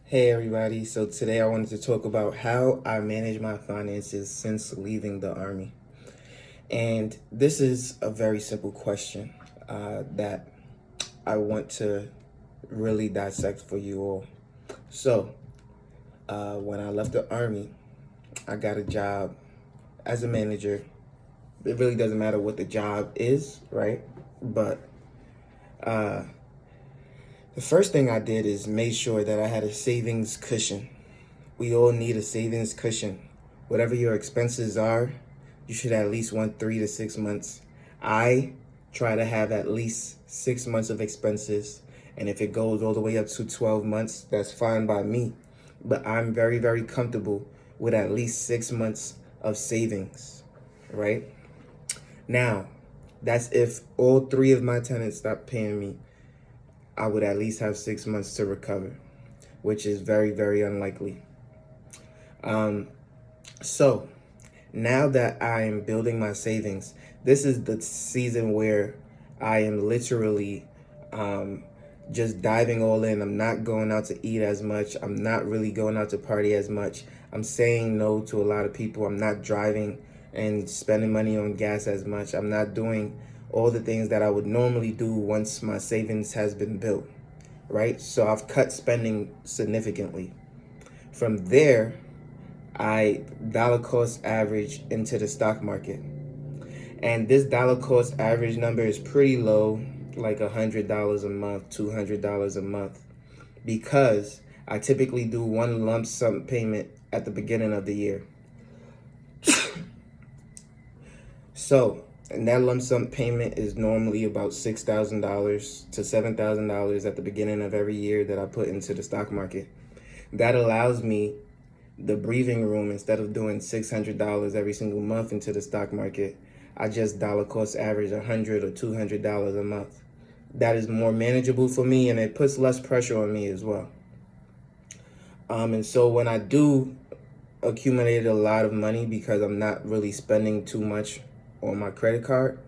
Hey everybody, so today I wanted to talk about how I manage my finances since leaving the Army. And this is a very simple question that I want to really dissect for you all. So, when I left the Army, I got a job as a manager. It really doesn't matter what the job is, right? But the first thing I did is made sure that I had a savings cushion. We all need a savings cushion. Whatever your expenses are, you should at least want 3 to 6 months. I try to have at least 6 months of expenses. And if it goes all the way up to 12 months, that's fine by me. But I'm very, very comfortable with at least 6 months of savings, right? Now, that's if all three of my tenants stop paying me. I would at least have 6 months to recover, which is very, very unlikely. So now that I am building my savings, this is the season where I am literally just diving all in. I'm not going out to eat as much. I'm not really going out to party as much. I'm saying no to a lot of people. I'm not driving and spending money on gas as much. I'm not doing all the things that I would normally do once my savings has been built, right? So I've cut spending significantly. From there, I dollar cost average into the stock market. And this dollar cost average number is pretty low, like $100 a month, $200 a month, because I typically do one lump sum payment at the beginning of the year. So, and that lump sum payment is normally about $6,000 to $7,000 at the beginning of every year that I put into the stock market. That allows me the breathing room. Instead of doing $600 every single month into the stock market, I just dollar cost average $100 or $200 a month. That is more manageable for me, and it puts less pressure on me as well. And so when I do accumulate a lot of money, because I'm not really spending too much on my credit card,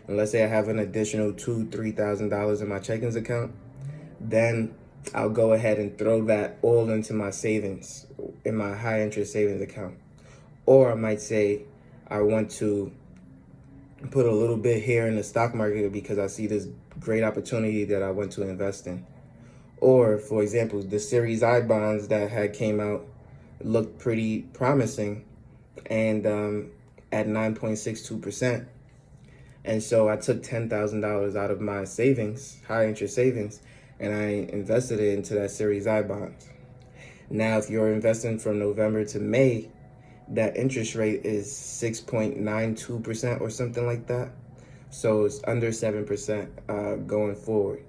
and let's say I have an additional $2,000-3,000 in my checkings account, then I'll go ahead and throw that all into my savings, in my high interest savings account. Or I might say I want to put a little bit here in the stock market because I see this great opportunity that I want to invest in. Or, for example, the Series I bonds that had came out looked pretty promising, and at 9.62%. And so I took $10,000 out of my savings, high interest savings, and I invested it into that Series I bonds. Now, if you're investing from November to May, that interest rate is 6.92% or something like that. So it's under 7% going forward,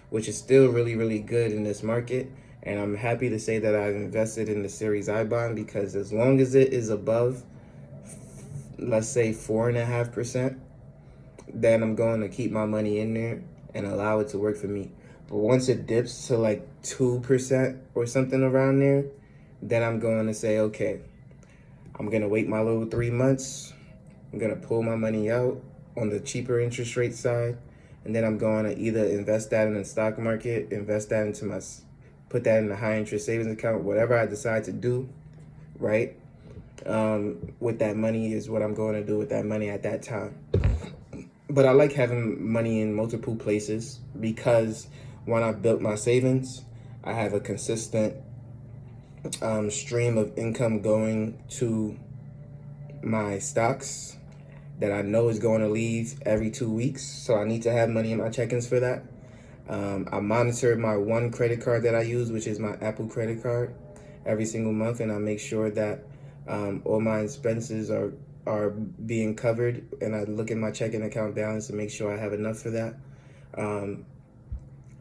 which is still really, really good in this market. And I'm happy to say that I've invested in the Series I bond, because as long as it is above, let's say 4.5%, then I'm going to keep my money in there and allow it to work for me. But once it dips to like 2% or something around there, then I'm going to say, okay, I'm going to wait my little 3 months. I'm going to pull my money out on the cheaper interest rate side. And then I'm going to either invest that in the stock market, invest that into put that in the high interest savings account, whatever I decide to do, right? With that money is what I'm going to do with that money at that time. But I like having money in multiple places, because when I built my savings, I have a consistent stream of income going to my stocks that I know is going to leave every 2 weeks. So I need to have money in my check-ins for that. I monitor my one credit card that I use, which is my Apple credit card, every single month, and I make sure that all my expenses are being covered, and I look at my checking account balance to make sure I have enough for that.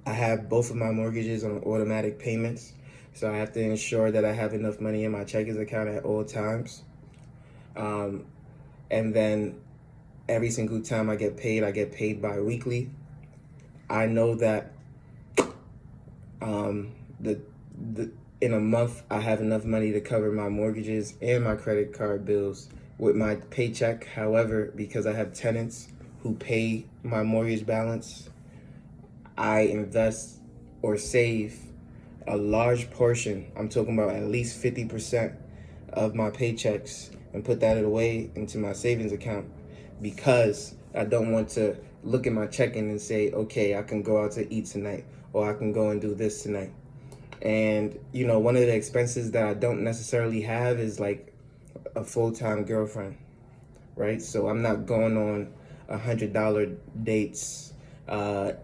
I have both of my mortgages on automatic payments, so I have to ensure that I have enough money in my checkings account at all times. And then every single time I get paid bi-weekly. I know that in a month I have enough money to cover my mortgages and my credit card bills with my paycheck. However, because I have tenants who pay my mortgage balance, I invest or save a large portion, I'm talking about at least 50% of my paychecks, and put that away into my savings account, because I don't want to look at my checking and say, okay, I can go out to eat tonight, or I can go and do this tonight. And, one of the expenses that I don't necessarily have is like a full-time girlfriend, right? So I'm not going on $100 dates,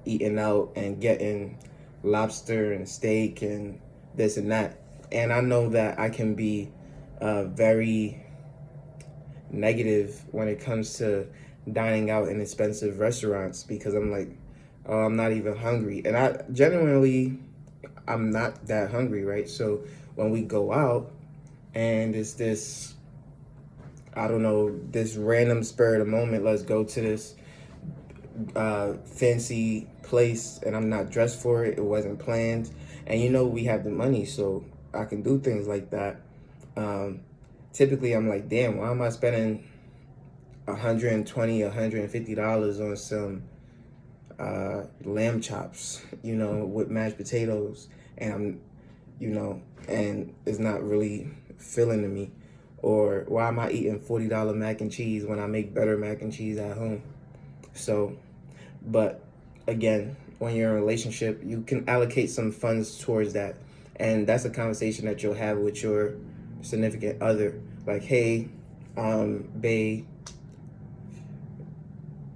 eating out and getting lobster and steak and this and that. And I know that I can be very negative when it comes to dining out in expensive restaurants, because I'm like, oh, I'm not even hungry. And I'm not that hungry, right? So when we go out and it's this, I don't know, this random spur of the moment, let's go to this fancy place, and I'm not dressed for it, it wasn't planned, and we have the money, so I can do things like that. Typically I'm like, damn, why am I spending $120, $150 on some lamb chops, with mashed potatoes, and and it's not really filling to me? Or why am I eating $40 mac and cheese when I make better mac and cheese at home? So, but again, when you're in a relationship, you can allocate some funds towards that. And that's a conversation that you'll have with your significant other. Like, hey, babe,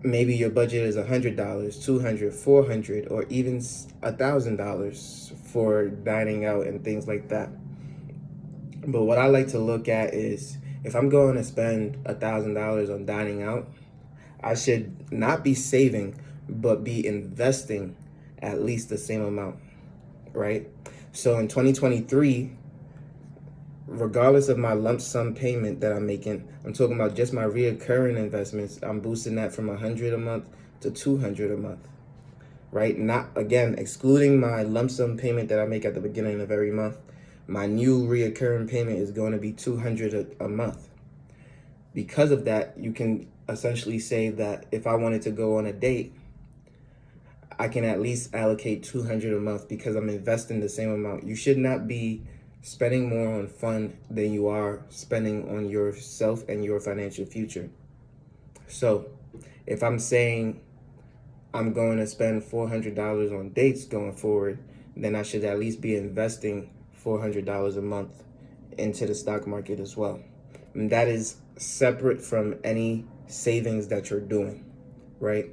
maybe your budget is $100, $200, $400, or even $1,000 for dining out and things like that. But what I like to look at is, if I'm going to spend $1,000 on dining out, I should not be saving, but be investing at least the same amount, right? So in 2023, regardless of my lump sum payment that I'm making, I'm talking about just my reoccurring investments, I'm boosting that from $100 a month to $200 a month, right? Not, again, excluding my lump sum payment that I make at the beginning of every month. My new reoccurring payment is going to be $200 a month. Because of that, you can essentially say that if I wanted to go on a date, I can at least allocate $200 a month, because I'm investing the same amount. You should not be spending more on fun than you are spending on yourself and your financial future. So if I'm saying I'm going to spend $400 on dates going forward, then I should at least be investing $400 a month into the stock market as well. And that is separate from any savings that you're doing, right?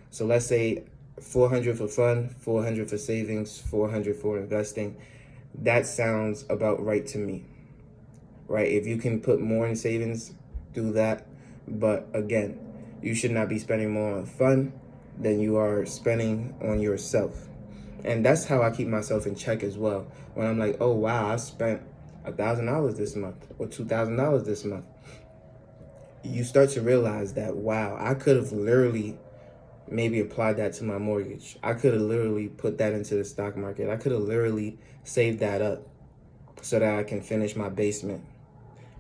So let's say 400 for fun, 400 for savings, 400 for investing. That sounds about right to me, right? If you can put more in savings, do that. But again, you should not be spending more on fun than you are spending on yourself. And that's how I keep myself in check as well. When I'm like, oh wow, I spent $1,000 this month or $2,000 this month. You start to realize that, wow, I could have literally maybe applied that to my mortgage. I could have literally put that into the stock market. I could have literally saved that up so that I can finish my basement,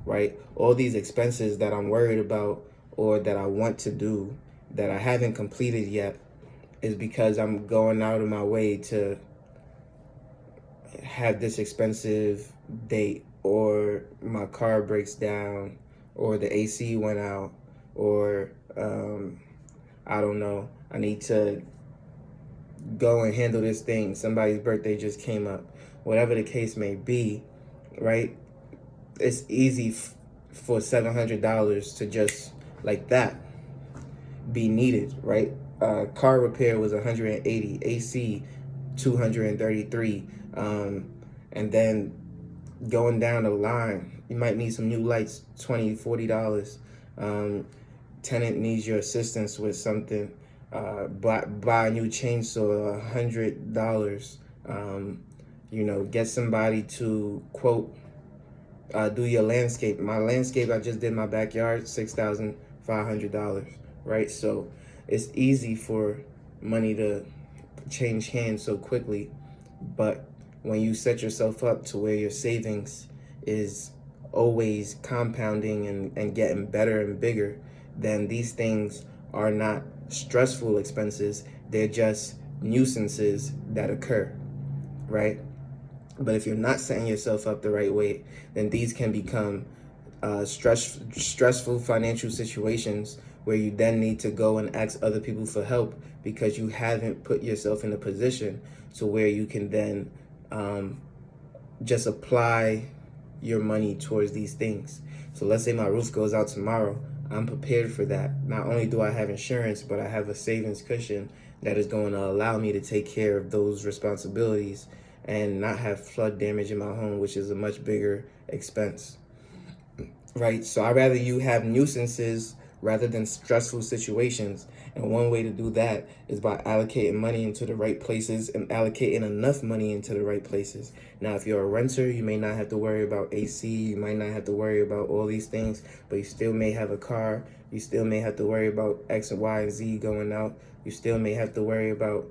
right? All these expenses that I'm worried about or that I want to do that I haven't completed yet is because I'm going out of my way to have this expensive date, or my car breaks down, or the AC went out, or I don't know, I need to go and handle this thing, somebody's birthday just came up, whatever the case may be, right? It's easy for $700 to just like that be needed, right? Car repair was 180, AC 233, and then going down the line, you might need some new lights, $20, $40. Tenant needs your assistance with something, buy a new chainsaw, $100. Get somebody to quote, do your landscape. My landscape, I just did my backyard, $6,500, right? So it's easy for money to change hands so quickly, but when you set yourself up to where your savings is always compounding and getting better and bigger, then these things are not stressful expenses. They're just nuisances that occur, right? But if you're not setting yourself up the right way, then these can become stressful financial situations where you then need to go and ask other people for help because you haven't put yourself in a position to where you can then just apply your money towards these things. So let's say my roof goes out tomorrow. I'm prepared for that. Not only do I have insurance, but I have a savings cushion that is going to allow me to take care of those responsibilities and not have flood damage in my home, which is a much bigger expense. Right? So I'd rather you have nuisances rather than stressful situations. And one way to do that is by allocating money into the right places and allocating enough money into the right places. Now, if you're a renter, you may not have to worry about AC, you might not have to worry about all these things, but you still may have a car, you still may have to worry about X and Y and Z going out, you still may have to worry about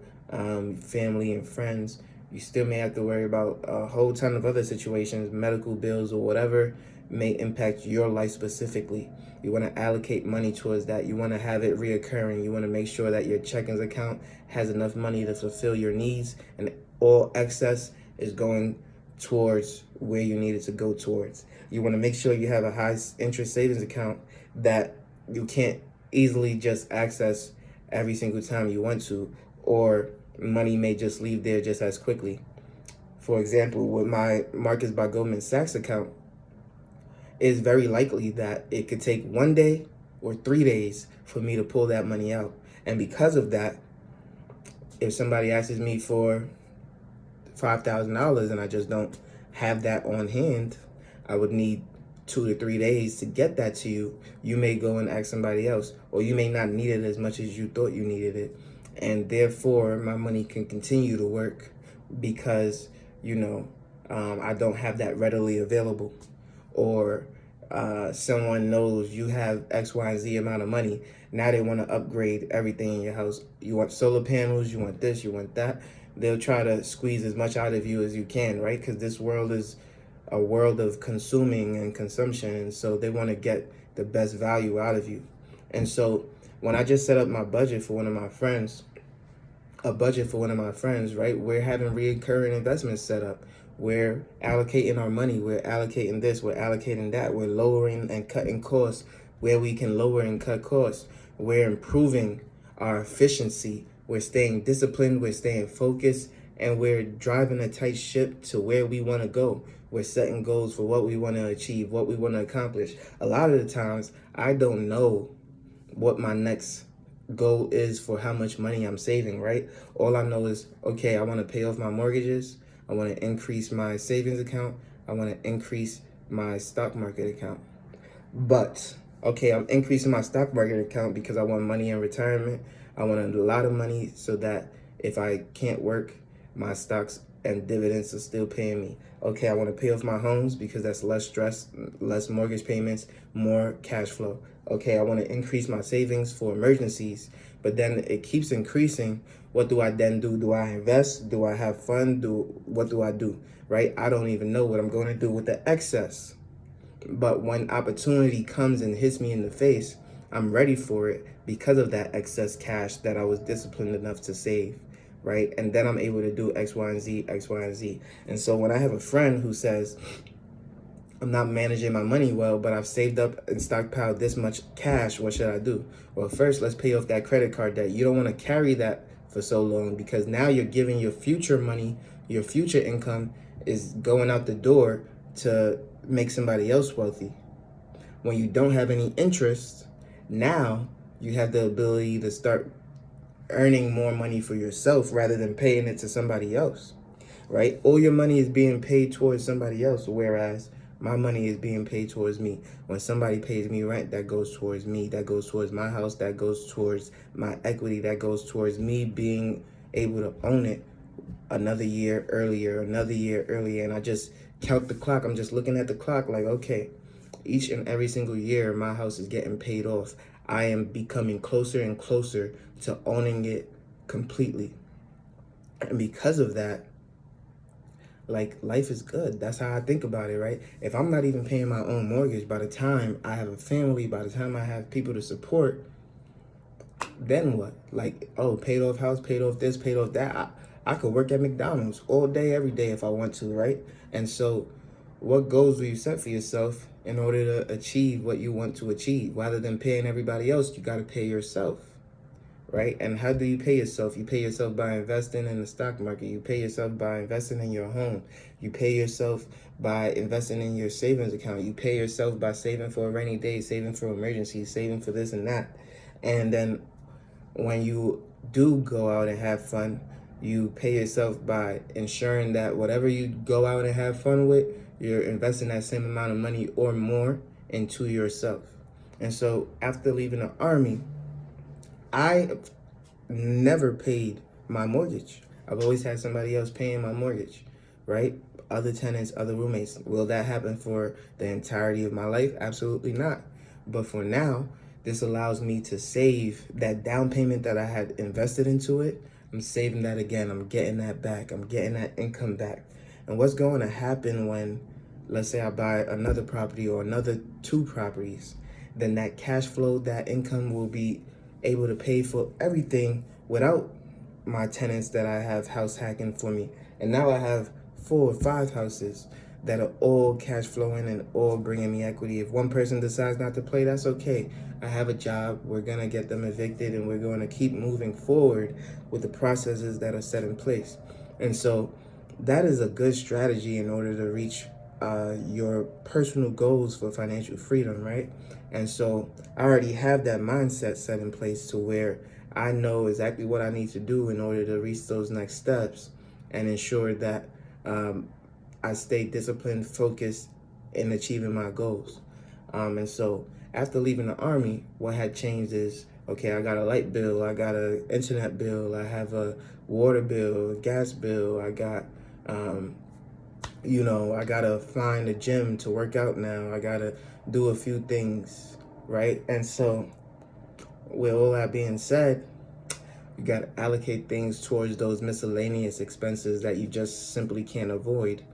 family and friends, you still may have to worry about a whole ton of other situations, medical bills or whatever may impact your life specifically. You want to allocate money towards that. You want to have it reoccurring. You want to make sure that your checkings account has enough money to fulfill your needs, and all excess is going towards where you need it to go towards. You want to make sure you have a high interest savings account that you can't easily just access every single time you want to, or money may just leave there just as quickly. For example, with my Marcus by Goldman Sachs account, it's very likely that it could take 1 day or 3 days for me to pull that money out. And because of that, if somebody asks me for $5,000 and I just don't have that on hand, I would need 2 to 3 days to get that to you. You may go and ask somebody else, or you may not need it as much as you thought you needed it. And therefore, my money can continue to work because, I don't have that readily available. Or someone knows you have X, Y, and Z amount of money. Now they want to upgrade everything in your house. You want solar panels, you want this, you want that. They'll try to squeeze as much out of you as you can, right? Because this world is a world of consuming and consumption. And so they want to get the best value out of you. And so when I just set up my budget for one of my friends, right? We're having recurring investments set up. We're allocating our money. We're allocating this. We're allocating that. We're lowering and cutting costs where we can lower and cut costs. We're improving our efficiency. We're staying disciplined. We're staying focused. And we're driving a tight ship to where we want to go. We're setting goals for what we want to achieve, what we want to accomplish. A lot of the times, I don't know what my next goal is for how much money I'm saving, right? All I know is, okay, I want to pay off my mortgages. I want to increase my savings account. I want to increase my stock market account. But, okay, I'm increasing my stock market account because I want money in retirement. I want a lot of money so that if I can't work, my stocks and dividends are still paying me. Okay, I want to pay off my homes because that's less stress, less mortgage payments, more cash flow. Okay, I want to increase my savings for emergencies, but then it keeps increasing. What do I then do? Do I invest? Do I have fun? What do I do? Right? I don't even know what I'm going to do with the excess. But when opportunity comes and hits me in the face, I'm ready for it because of that excess cash that I was disciplined enough to save. Right? And then I'm able to do X, Y, and Z, X, Y, and Z. And so when I have a friend who says, I'm not managing my money well, but I've saved up and stockpiled this much cash, what should I do? Well, first, let's pay off that credit card debt. You don't want to carry that for so long because now you're giving your future money, your future income is going out the door to make somebody else wealthy. When you don't have any interest, now you have the ability to start earning more money for yourself rather than paying it to somebody else, right? All your money is being paid towards somebody else, whereas my money is being paid towards me. When somebody pays me rent, that goes towards me. That goes towards my house. That goes towards my equity. That goes towards me being able to own it another year earlier. And I just count the clock. I'm just looking at the clock like, okay, each and every single year, my house is getting paid off. I am becoming closer and closer to owning it completely. And because of that, like, life is good. That's how I think about it, right? If I'm not even paying my own mortgage, by the time I have a family, by the time I have people to support, then what? Like, oh, paid off house, paid off this, paid off that. I could work at McDonald's all day, every day if I want to, right? And so, what goals will you set for yourself in order to achieve what you want to achieve? Rather than paying everybody else, you got to pay yourself, right? And how do you pay yourself? You pay yourself by investing in the stock market. You pay yourself by investing in your home. You pay yourself by investing in your savings account. You pay yourself by saving for a rainy day, saving for emergencies, saving for this and that. And then when you do go out and have fun, you pay yourself by ensuring that whatever you go out and have fun with, you're investing that same amount of money or more into yourself. And so after leaving the Army, I never paid my mortgage. I've always had somebody else paying my mortgage, right? Other tenants, other roommates. Will that happen for the entirety of my life? Absolutely not. But for now, this allows me to save that down payment that I had invested into it. I'm saving that again. I'm getting that back. I'm getting that income back. And what's going to happen when, let's say I buy another property or another 2 properties, then that cash flow, that income will be able to pay for everything without my tenants that I have house hacking for me. And now I have 4 or 5 houses that are all cash flowing and all bringing me equity. If one person decides not to play, that's okay. I have a job. We're going to get them evicted and we're going to keep moving forward with the processes that are set in place. And so that is a good strategy in order to reach your personal goals for financial freedom, right? And so I already have that mindset set in place to where I know exactly what I need to do in order to reach those next steps and ensure that I stay disciplined, focused in achieving my goals. And so after leaving the Army, what had changed is, okay, I got a light bill, I got an internet bill, I have a water bill, a gas bill, I got, I gotta find a gym to work out now, I gotta do a few things, right? And so with all that being said, you got to allocate things towards those miscellaneous expenses that you just simply can't avoid.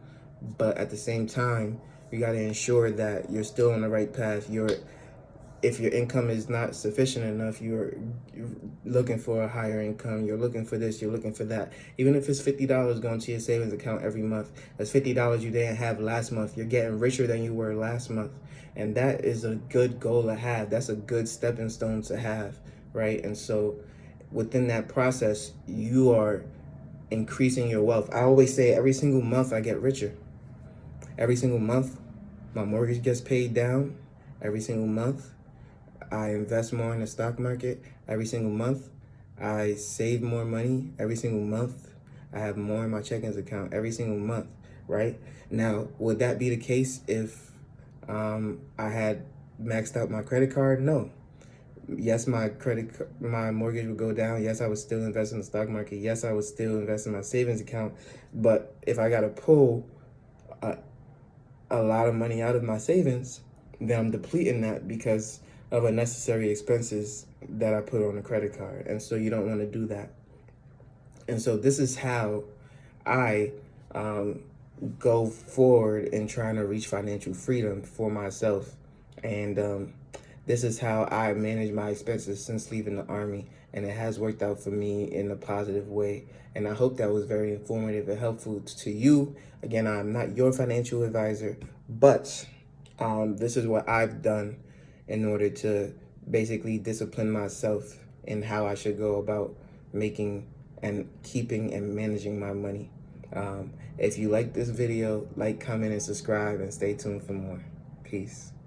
But at the same time, you got to ensure that you're still on the right path. If your income is not sufficient enough, you're looking for a higher income. You're looking for this, you're looking for that. Even if it's $50 going to your savings account every month, that's $50 you didn't have last month. You're getting richer than you were last month. And that is a good goal to have. That's a good stepping stone to have, right? And so within that process, you are increasing your wealth. I always say every single month I get richer. Every single month, my mortgage gets paid down. Every single month, I invest more in the stock market. Every single month, I save more money. Every single month, I have more in my checkings account. Every single month, right? Now, would that be the case if I had maxed out my credit card? No. Yes, my mortgage would go down. Yes, I would still invest in the stock market. Yes, I would still invest in my savings account. But if I got to pull a lot of money out of my savings, then I'm depleting that because of unnecessary expenses that I put on a credit card. And so you don't want to do that. And so this is how I go forward in trying to reach financial freedom for myself. And this is how I manage my expenses since leaving the Army. And it has worked out for me in a positive way. And I hope that was very informative and helpful to you. Again, I'm not your financial advisor, but this is what I've done in order to basically discipline myself in how I should go about making and keeping and managing my money. If you like this video, like, comment, and subscribe, and stay tuned for more. Peace.